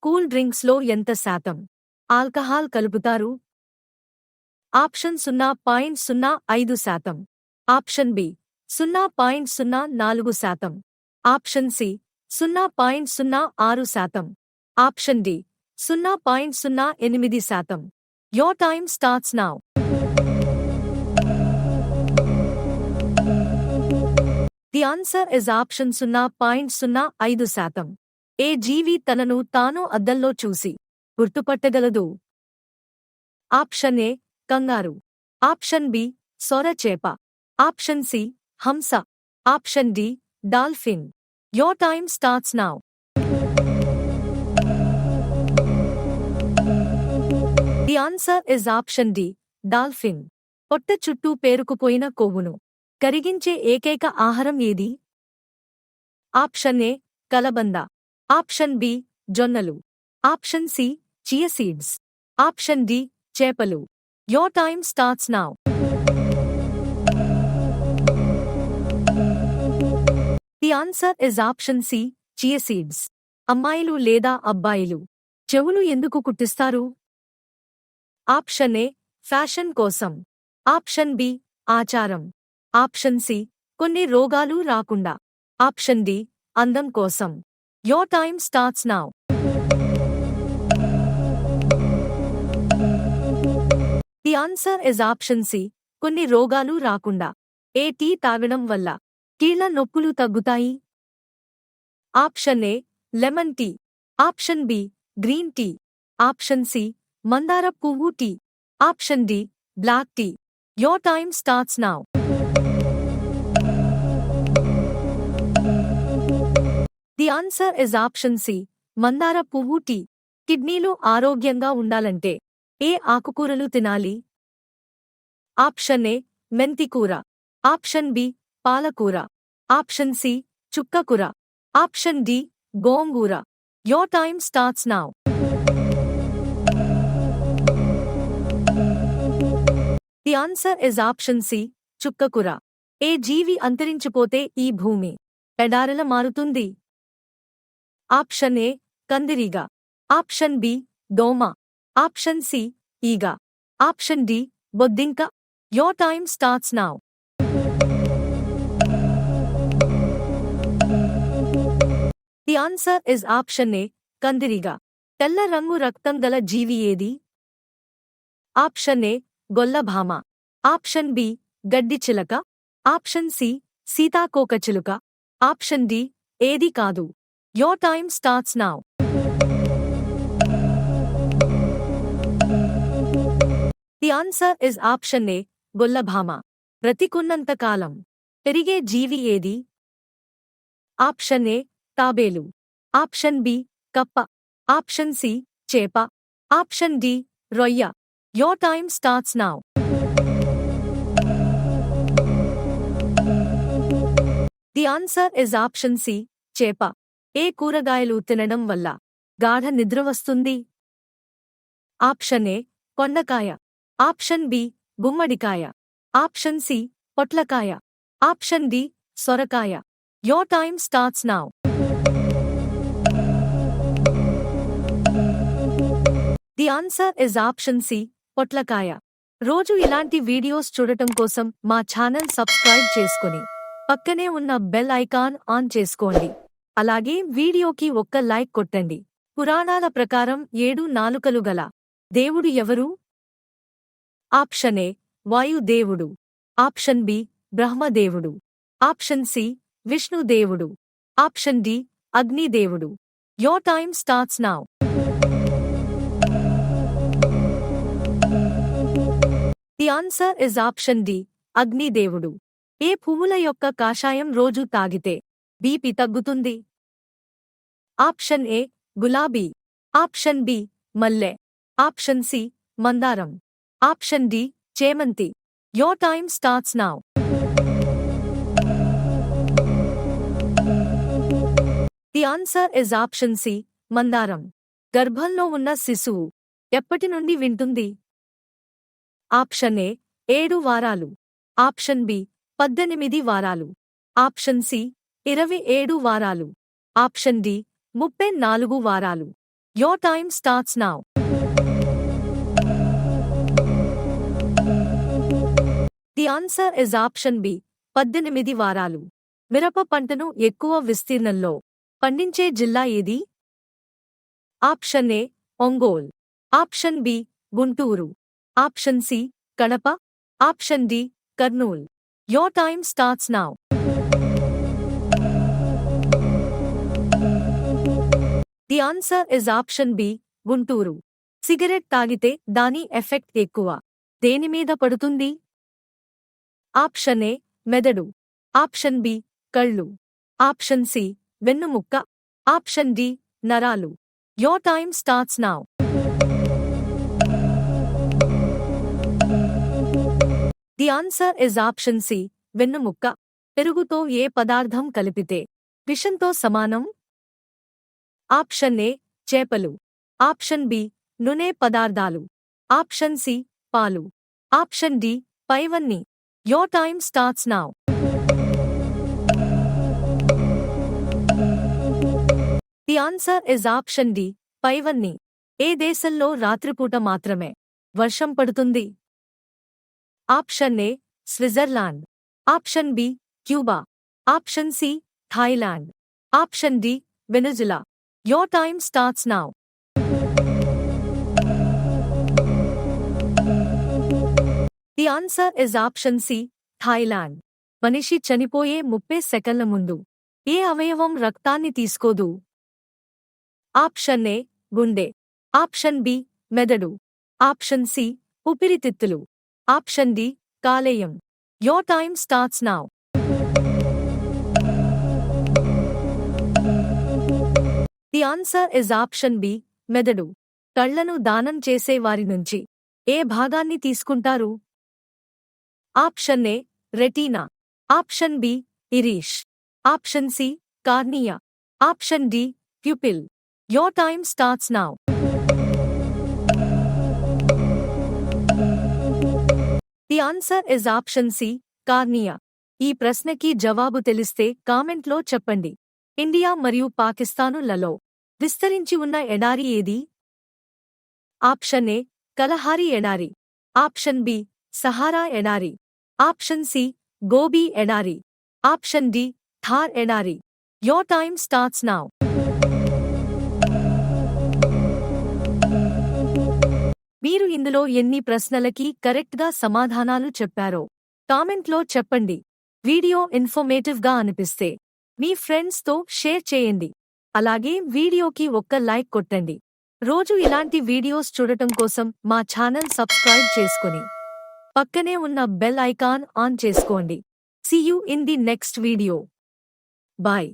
Cool డ్రింక్స్లో ఎంత శాతం alcohol కలుపుతారు? Option 0.05%. Option B 0.04%. Option C 0.06%. Option D 0.08%. Your time starts now. The answer is option 0.05%. ఏ జీవి తనను తాను అద్దంలో చూసి గుర్తుపట్టగలదు? Option A kangaroo. Option B సొరచేప. ఆప్షన్ సి హంస. Option D dolphin. Your time starts now. The answer is option D, dolphin. పొట్ట చుట్టూ పేరుకుపోయిన కొవ్వును కరిగించే ఏకైక ఆహారం ఏది? ఆప్షన్ ఏ కలబంద. ఆప్షన్ బి జొన్నలు. Option C chia seeds. Option D చేపలు. Your time starts now. The answer is option C, chia seeds. అమ్మాయిలు లేదా అబ్బాయిలు చెవులు ఎందుకు కుట్టిస్తారు? ఆప్షన్ ఏ ఫ్యాషన్ కోసం. ఆప్షన్ బి ఆచారం. ఆప్షన్ సి కొన్ని రోగాలు రాకుండా. ఆప్షన్ డి అందం కోసం. Your time starts now. The answer is option C, కొన్ని రోగాలు రాకుండా. ఏ టీ తాగడం వల్ల కీళ్ల నొప్పులు తగ్గుతాయి? Option A lemon tea. Option B green tea. Option C మందార పువ్వు tea. Option D black tea. Your time starts now. The answer is option C, మందార పువ్వు టీ. కిడ్నీలు ఆరోగ్యంగా ఉండాలంటే ఏ ఆకుకూరలు తినాలి? ఆప్షన్ ఏ మెంతికూర. ఆప్షన్ బి పాలకూర. ఆప్షన్ సి చుక్కకూర. ఆప్షన్ డి గోంగూర. Your time starts now. The answer is option C, చుక్కకూర. ఏ జీవి అంతరించిపోతే ఈ భూమి ఎడారిలా మారుతుంది? ఆప్షన్ ఏ కందిరీగ. ఆప్షన్ బి దోమ. ఆప్షన్ సి ఈగ. ఆప్షన్ డి బొద్దింక. Your time starts now. The answer is option A, కందిరీగ. తెల్ల రంగు రక్తం గల జీవి ఏది? ఆప్షన్ ఏ గొల్లభామ. ఆప్షన్ బి గడ్డి చిలక. ఆప్షన్ సి సీతాకోకచిలుక. ఆప్షన్ డి ఏది కాదు. Your time starts now. The answer is option A, Gollabhama. బ్రతికున్నంత కాలం పెరిగే జీవి ఏది? ఆప్షన్ ఏ తాబేలు. ఆప్షన్ బి కప్ప. ఆప్షన్ సి చేప. ఆప్షన్ డి రొయ్య. Your time starts now. The answer is option C, చేప. ఏ కూరగాయలు తినడం వల్ల గాఢ నిద్ర వస్తుంది? ఆప్షన్ ఏ కొండకాయ. ఆప్షన్ బి గుమ్మడికాయ. ఆప్షన్ సి పొట్లకాయ. ఆప్షన్ డి సొరకాయ. Your time starts now. The answer is option C, పొట్లకాయ. రోజు ఇలాంటి వీడియోస్ చూడటం కోసం మా ఛానల్ సబ్స్క్రైబ్ చేసుకొని పక్కనే ఉన్న బెల్ ఐకాన్ ఆన్ చేసుకోండి. అలాగే వీడియోకి ఒక్క లైక్ కొట్టండి. పురాణాల ప్రకారం 7 నాలుకలు గల దేవుడు ఎవరు? ఆప్షన్ ఏ వాయుదేవుడు. ఆప్షన్ బి బ్రహ్మదేవుడు. ఆప్షన్ సి విష్ణుదేవుడు. ఆప్షన్ డి అగ్నిదేవుడు. Your time starts now. The answer is option D, అగ్నిదేవుడు. ఏ పువ్వుల యొక్క కాషాయం రోజు తాగితే బీపీ తగ్గుతుంది? ఆప్షన్ ఏ గులాబీ. ఆప్షన్ బి మల్లె. ఆప్షన్ సి మందారం. ఆప్షన్ డి చేమంతి. Your time starts now. The answer is option C, మందారం. గర్భంలో ఉన్న శిశువు ఎప్పటి నుండి వింటుంది? ఆప్షన్ ఏ 7 వారాలు. ఆప్షన్ బి 18 వారాలు. ఆప్షన్ సి 27 వారాలు. ఆప్షన్ డి 34 వారాలు. Your time starts now. The answer is option B. 18 వారాలు. మిరప పంటను ఎక్కువ విస్తీర్ణంలో పండించే జిల్లా ఏది? Option A Ongole, option B Guntur, option C Kadapa, option D Kurnool. Your time starts now. The answer is option B. Guntur. Cigarette తాగితే దాని ఎఫెక్ట్ ఎక్కువ దేని మీద పడుతుంది? ఆప్షన్ ఏ మెదడు, ఆప్షన్ బి కళ్ళు, ఆప్షన్ సి వెన్నుముక్క, ఆప్షన్ డి నరాలు. Your time starts now. The answer is option C. వెన్నుముక్క. పెరుగుతో ఏ పదార్థం కలిపితే విషంతో సమానం? ఆప్షన్ ఏ చేపలు, ఆప్షన్ బి నూనె పదార్థాలు, ఆప్షన్ సి పాలు, ఆప్షన్ డి పైవన్నీ. Your time starts now. The answer is option D. పైవన్నీ. ఏ దేశంలో రాత్రిపూట మాత్రమే వర్షం పడుతుంది? Option A Switzerland, option B Cuba, option C Thailand, option D Venezuela. Your time starts now. The answer is option C. Thailand. మనిషి చనిపోయే 30 సెకన్ల ముందు ఏ అవయవం రక్తాన్ని తీసుకోదు? ఆప్షన్ ఏ గుండె, ఆప్షన్ బి మెదడు, ఆప్షన్ సి ఊపిరితిత్తులు, ఆప్షన్ డి కాలేయం. Your time starts now. The answer is option B. మెదడు. కళ్లను దానం చేసే వారి నుంచి ఏ భాగాన్ని తీసుకుంటారు? Option A retina, option B iris, option C cornea, option D pupil. Your time starts now. The answer is option C. Cornea. ఈ ప్రశ్నకి జవాబు తెలిస్తే కామెంట్లో చెప్పండి. ఇండియా మరియు పాకిస్తానులలో విస్తరించి ఉన్న ఎడారి ఏది? ఆప్షన్ ఏ కలహారి ఎడారి, ఆప్షన్ బి సహారా ఎడారి, ఆప్షన్ సి గోబీ ఎడారి, ఆప్షన్ డి థార్ ఎడారి. Your time starts now. మీరు ఇందులో ఎన్ని ప్రశ్నలకి కరెక్ట్గా సమాధానాలు చెప్పారో కామెంట్లో చెప్పండి. వీడియో ఇన్ఫర్మేటివ్గా అనిపిస్తే మీ ఫ్రెండ్స్తో షేర్ చేయండి. అలాగే వీడియోకి ఒక్క లైక్ కొట్టండి. రోజు ఇలాంటి వీడియోస్ చూడటం కోసం మా ఛానల్ సబ్స్క్రైబ్ చేసుకొని పక్కనే ఉన్న బెల్ ఐకాన్ ఆన్ చేసుకోండి. See you in the next video. Bye.